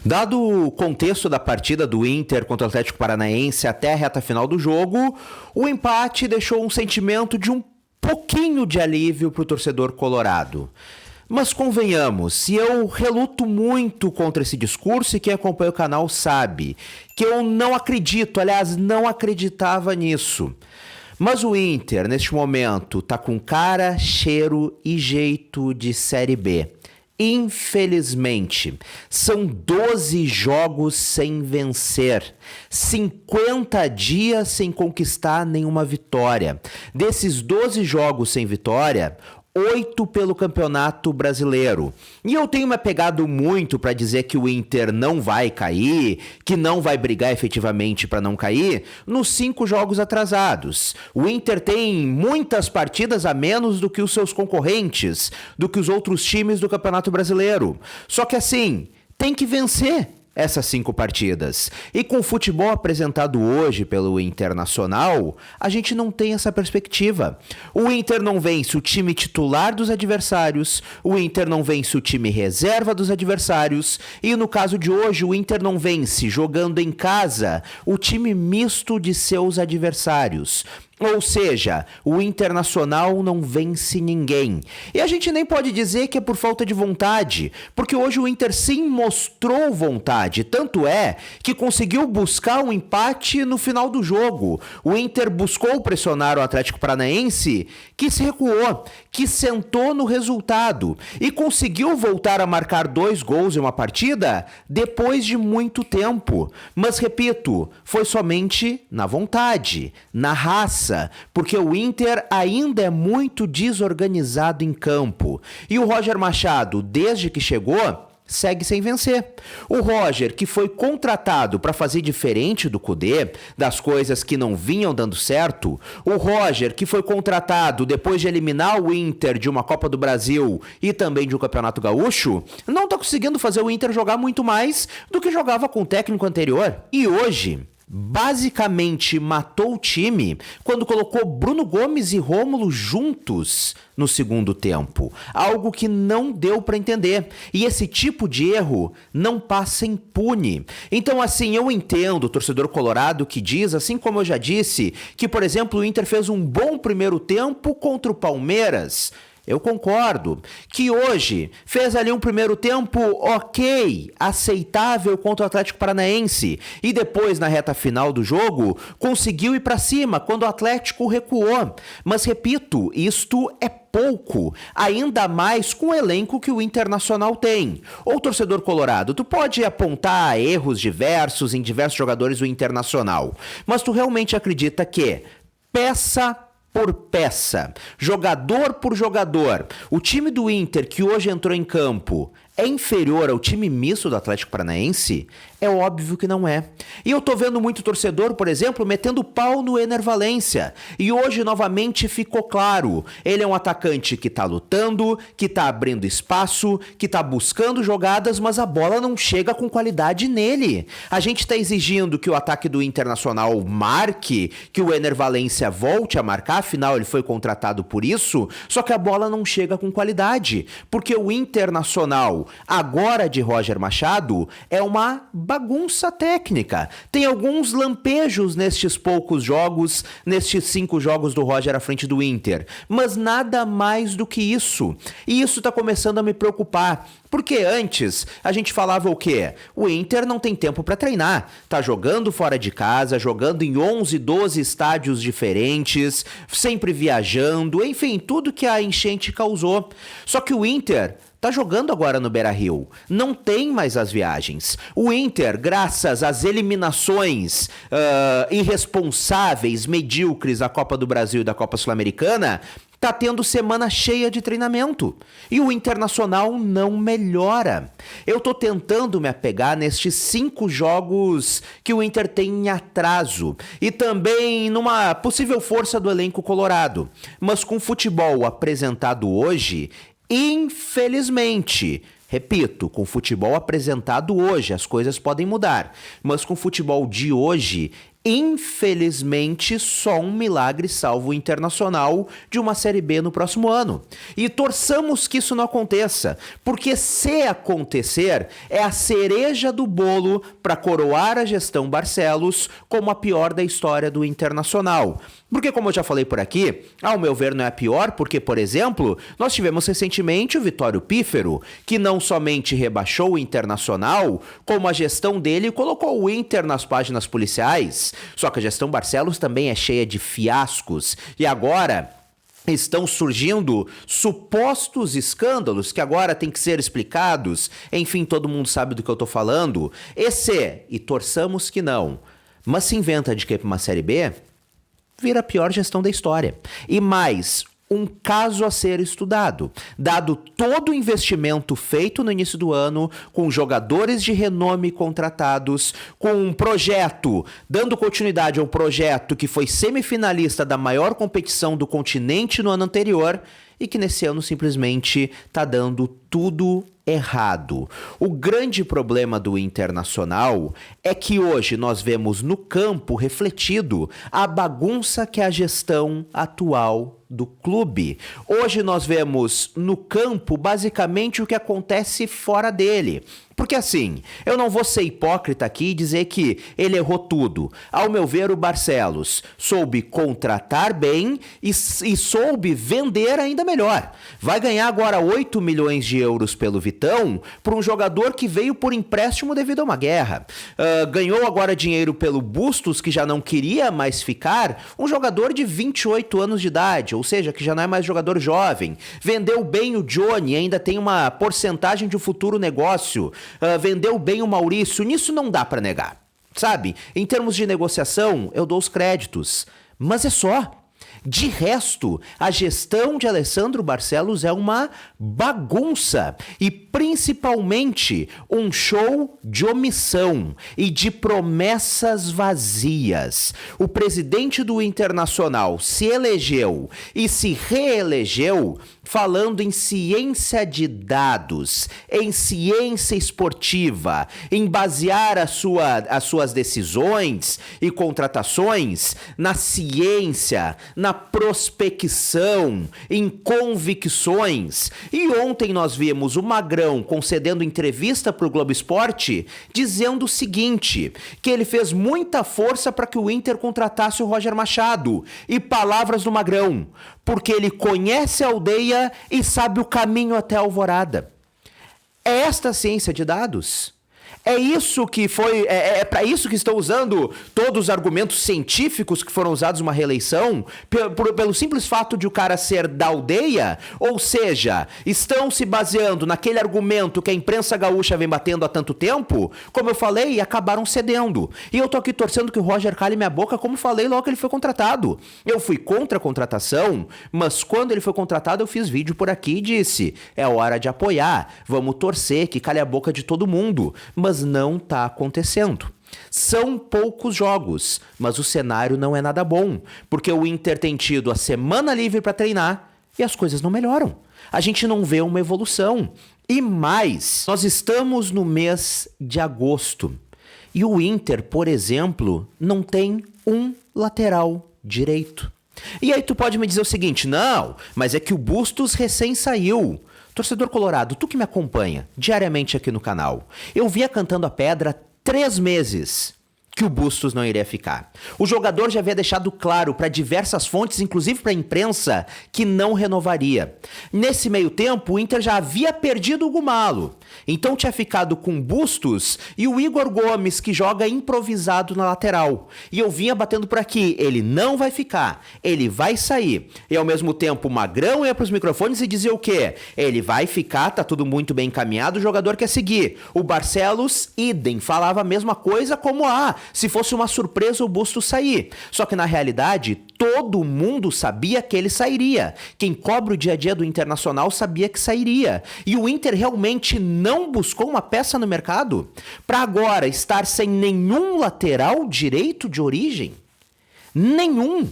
Dado o contexto da partida do Inter contra o Atlético Paranaense até a reta final do jogo, o empate deixou um sentimento de um pouquinho de alívio para o torcedor colorado. Mas convenhamos, e eu reluto muito contra esse discurso, e quem acompanha o canal sabe que eu não acredito, aliás, não acreditava nisso. Mas o Inter, neste momento, tá com cara, cheiro e jeito de Série B. Infelizmente, são 12 jogos sem vencer, 50 dias sem conquistar nenhuma vitória. Desses 12 jogos sem vitória, 8 pelo Campeonato Brasileiro. E eu tenho me apegado muito para dizer que o Inter não vai cair, que não vai brigar efetivamente para não cair, nos 5 jogos atrasados. O Inter tem muitas partidas a menos do que os seus concorrentes, do que os outros times do Campeonato Brasileiro. Só que assim, tem que vencer essas 5 partidas. E com o futebol apresentado hoje pelo Internacional, a gente não tem essa perspectiva. O Inter não vence o time titular dos adversários, o Inter não vence o time reserva dos adversários, e no caso de hoje, o Inter não vence, jogando em casa, o time misto de seus adversários. Ou seja, o Internacional não vence ninguém. E a gente nem pode dizer que é por falta de vontade, porque hoje o Inter sim mostrou vontade. Tanto é que conseguiu buscar um empate no final do jogo. O Inter buscou pressionar o Atlético Paranaense, que se recuou, que sentou no resultado e conseguiu voltar a marcar 2 gols em uma partida depois de muito tempo. Mas repito, foi somente na vontade, na raça, porque o Inter ainda é muito desorganizado em campo. E o Roger Machado, desde que chegou, segue sem vencer. O Roger, que foi contratado para fazer diferente do Kudê, das coisas que não vinham dando certo, o Roger, que foi contratado depois de eliminar o Inter de uma Copa do Brasil e também de um Campeonato Gaúcho, não está conseguindo fazer o Inter jogar muito mais do que jogava com o técnico anterior. E hoje basicamente matou o time quando colocou Bruno Gomes e Rômulo juntos no segundo tempo. Algo que não deu para entender. E esse tipo de erro não passa impune. Então, assim, eu entendo o torcedor colorado que diz, assim como eu já disse, que, por exemplo, o Inter fez um bom primeiro tempo contra o Palmeiras. Eu concordo que hoje fez ali um primeiro tempo ok, aceitável contra o Atlético Paranaense e depois na reta final do jogo conseguiu ir para cima quando o Atlético recuou. Mas repito, isto é pouco, ainda mais com o elenco que o Internacional tem. Ou torcedor colorado, tu pode apontar erros diversos em diversos jogadores do Internacional, mas tu realmente acredita que peça por peça, jogador por jogador, o time do Inter que hoje entrou em campo é inferior ao time misto do Atlético Paranaense? É óbvio que não é. E eu tô vendo muito torcedor, por exemplo, metendo pau no Ener Valencia. E hoje, novamente, ficou claro. Ele é um atacante que tá lutando, que tá abrindo espaço, que tá buscando jogadas, mas a bola não chega com qualidade nele. A gente tá exigindo que o ataque do Internacional marque, que o Ener Valencia volte a marcar, afinal ele foi contratado por isso, só que a bola não chega com qualidade. Porque o Internacional, agora de Roger Machado, é uma bagunça técnica. Tem alguns lampejos nestes poucos jogos, nestes 5 jogos do Roger à frente do Inter, mas nada mais do que isso. E isso tá começando a me preocupar, porque antes a gente falava o quê? O Inter não tem tempo para treinar, tá jogando fora de casa, jogando em 11, 12 estádios diferentes, sempre viajando, enfim, tudo que a enchente causou. Só que o Inter tá jogando agora no Beira-Rio. Não tem mais as viagens. O Inter, graças às eliminações irresponsáveis, medíocres da Copa do Brasil e da Copa Sul-Americana, tá tendo semana cheia de treinamento. E o Internacional não melhora. Eu tô tentando me apegar nestes 5 jogos que o Inter tem em atraso. E também numa possível força do elenco colorado. Mas com o futebol apresentado hoje, infelizmente, repito, com o futebol apresentado hoje, as coisas podem mudar, mas com o futebol de hoje, Infelizmente, só um milagre salva o Internacional de uma Série B no próximo ano. E torçamos que isso não aconteça, porque se acontecer, é a cereja do bolo para coroar a gestão Barcelos como a pior da história do Internacional. Porque, como eu já falei por aqui, ao meu ver não é a pior, porque, por exemplo, nós tivemos recentemente o Vitório Pífero, que não somente rebaixou o Internacional, como a gestão dele colocou o Inter nas páginas policiais. Só que a gestão Barcelos também é cheia de fiascos. E agora estão surgindo supostos escândalos que agora têm que ser explicados. Enfim, todo mundo sabe do que eu tô falando. E torçamos que não, mas se inventa de que para uma Série B, vira a pior gestão da história. E mais, um caso a ser estudado, dado todo o investimento feito no início do ano, com jogadores de renome contratados, com um projeto, dando continuidade a um projeto que foi semifinalista da maior competição do continente no ano anterior e que nesse ano simplesmente está dando tudo errado. O grande problema do Internacional é que hoje nós vemos no campo refletido a bagunça que é a gestão atual do clube. Hoje nós vemos no campo basicamente o que acontece fora dele. Porque assim, eu não vou ser hipócrita aqui e dizer que ele errou tudo. Ao meu ver, o Barcelos soube contratar bem e soube vender ainda melhor. Vai ganhar agora 8 milhões de euros pelo Vitão por um jogador que veio por empréstimo devido a uma guerra. Ganhou agora dinheiro pelo Bustos, que já não queria mais ficar, um jogador de 28 anos de idade, ou seja, que já não é mais jogador jovem. Vendeu bem o Johnny, ainda tem uma porcentagem de um futuro negócio. Vendeu bem o Maurício, nisso não dá pra negar, sabe? Em termos de negociação, eu dou os créditos, mas é só. De resto, a gestão de Alessandro Barcelos é uma bagunça e principalmente um show de omissão e de promessas vazias. O presidente do Internacional se elegeu e se reelegeu falando em ciência de dados, em ciência esportiva, em basear as suas decisões e contratações na ciência, na prospecção, em convicções. E ontem nós vimos o Magrão concedendo entrevista para o Globo Esporte dizendo o seguinte, que ele fez muita força para que o Inter contratasse o Roger Machado. E palavras do Magrão, porque ele conhece a aldeia e sabe o caminho até a Alvorada. É esta a ciência de dados? É isso que foi, para isso que estão usando todos os argumentos científicos que foram usados numa reeleição, pelo simples fato de o cara ser da aldeia? Ou seja, estão se baseando naquele argumento que a imprensa gaúcha vem batendo há tanto tempo, como eu falei, e acabaram cedendo. E eu tô aqui torcendo que o Roger cale minha boca, como falei logo que ele foi contratado. Eu fui contra a contratação, mas quando ele foi contratado eu fiz vídeo por aqui e disse, é hora de apoiar, vamos torcer que cale a boca de todo mundo. Mas não está acontecendo. São poucos jogos, mas o cenário não é nada bom, porque o Inter tem tido a semana livre para treinar e as coisas não melhoram. A gente não vê uma evolução. E mais, nós estamos no mês de agosto e o Inter, por exemplo, não tem um lateral direito. E aí tu pode me dizer o seguinte, não, mas é que o Bustos recém saiu. Torcedor colorado, tu que me acompanha diariamente aqui no canal, eu via cantando a pedra 3 meses que o Bustos não iria ficar. O jogador já havia deixado claro para diversas fontes, inclusive para a imprensa, que não renovaria. Nesse meio tempo, o Inter já havia perdido o Gumalo. Então tinha ficado com Bustos e o Igor Gomes, que joga improvisado na lateral. E eu vinha batendo por aqui, ele não vai ficar, ele vai sair. E ao mesmo tempo o Magrão ia para os microfones e dizia o quê? Ele vai ficar, tá tudo muito bem encaminhado, o jogador quer seguir. O Barcelos, idem, falava a mesma coisa como se fosse uma surpresa o Bustos sair. Só que na realidade, todo mundo sabia que ele sairia. Quem cobre o dia a dia do Internacional sabia que sairia. E o Inter realmente não buscou uma peça no mercado para agora estar sem nenhum lateral direito de origem? Nenhum.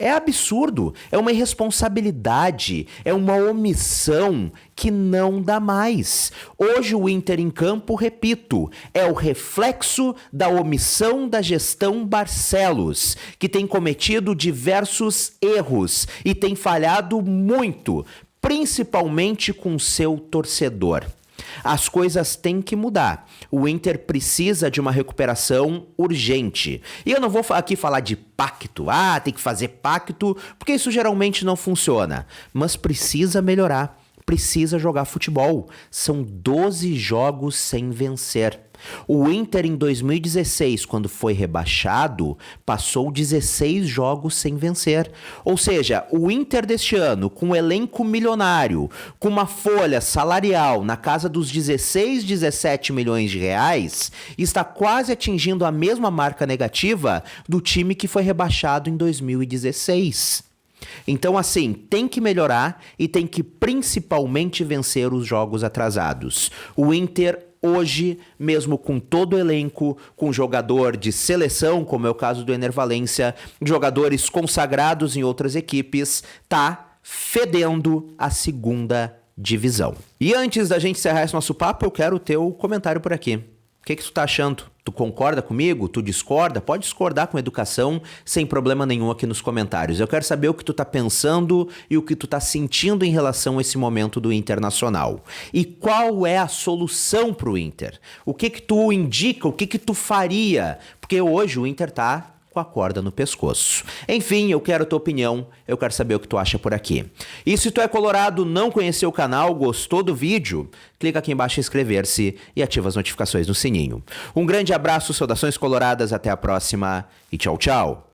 É absurdo, é uma irresponsabilidade, é uma omissão que não dá mais. Hoje o Inter em campo, repito, é o reflexo da omissão da gestão Barcelos, que tem cometido diversos erros e tem falhado muito, principalmente com seu torcedor. As coisas têm que mudar. O Inter precisa de uma recuperação urgente. E eu não vou aqui falar de pacto. Tem que fazer pacto, porque isso geralmente não funciona. Mas precisa melhorar. Precisa jogar futebol. São 12 jogos sem vencer. O Inter em 2016, quando foi rebaixado, passou 16 jogos sem vencer. Ou seja, o Inter deste ano, com um elenco milionário, com uma folha salarial na casa dos 16, 17 milhões de reais, está quase atingindo a mesma marca negativa do time que foi rebaixado em 2016. Então, assim, tem que melhorar e tem que principalmente vencer os jogos atrasados. O Inter hoje, mesmo com todo o elenco, com jogador de seleção, como é o caso do Ener Valencia, jogadores consagrados em outras equipes, tá fedendo a segunda divisão. E antes da gente encerrar esse nosso papo, eu quero o teu comentário por aqui. O que tu tá achando? Tu concorda comigo? Tu discorda? Pode discordar com educação sem problema nenhum aqui nos comentários. Eu quero saber o que tu tá pensando e o que tu tá sentindo em relação a esse momento do Internacional. E qual é a solução pro Inter? O que tu indica? O que tu faria? Porque hoje o Inter tá com a corda no pescoço. Enfim, eu quero a tua opinião, eu quero saber o que tu acha por aqui. E se tu é colorado, não conheceu o canal, gostou do vídeo, clica aqui embaixo em inscrever-se e ativa as notificações no sininho. Um grande abraço, saudações coloradas, até a próxima e tchau, tchau!